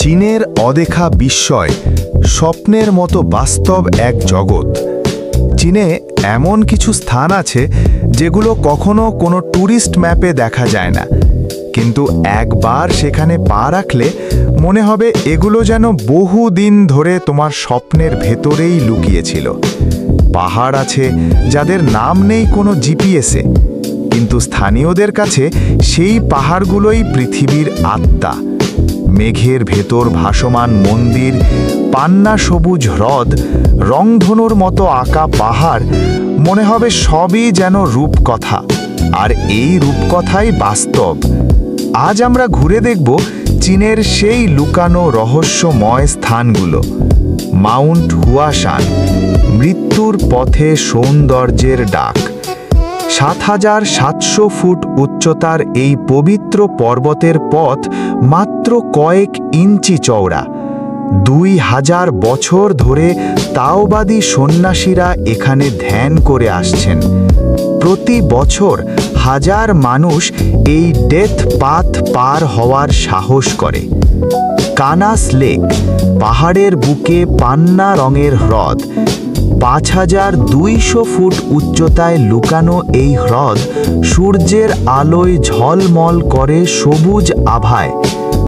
চীনের অদেখা বিস্ময়, স্বপ্নের মতো বাস্তব এক জগৎ। চীনে এমন কিছু স্থান আছে যেগুলো কখনো কোনো ট্যুরিস্ট ম্যাপে দেখা যায় না, কিন্তু একবার সেখানে পা রাখলে মনে হবে এগুলো যেন বহুদিন ধরে তোমার স্বপ্নের ভেতরেই লুকিয়েছিল। পাহাড় আছে যাদের নাম নেই কোনো জিপিএসে, কিন্তু স্থানীয়দের কাছে সেই পাহাড়গুলোই পৃথিবীর আত্মা। মেঘের ভেতর ভাসমান মন্দির, পান্না সবুজ হ্রদ, রংধনুর মতো আঁকা পাহাড়, মনে হবে সবই যেন রূপকথা, আর এই রূপকথাই বাস্তব। আজ আমরা ঘুরে দেখব চীনের সেই লুকানো রহস্যময় স্থানগুলো। মাউন্ট হুয়াশান, মৃত্যুর পথে সৌন্দর্যের ডাক। ৭৭০০ ফুট উচ্চতার এই পবিত্র পর্বতের পথ মাত্র কয়েক ইঞ্চি চওড়া। ২০০০ বছর ধরে তাওবাদী সন্ন্যাসীরা এখানে ধ্যান করে আসছেন। প্রতি বছর হাজার মানুষ এই ডেথ পাথ পার হওয়ার সাহস করে। কানাস লেক, পাহাড়ের বুকে পান্না রঙের হ্রদ। ৫২০০ ফুট উচ্চতায় লুকানো এই হ্রদ সূর্যের আলোয় ঝলমল করে সবুজ আভায়।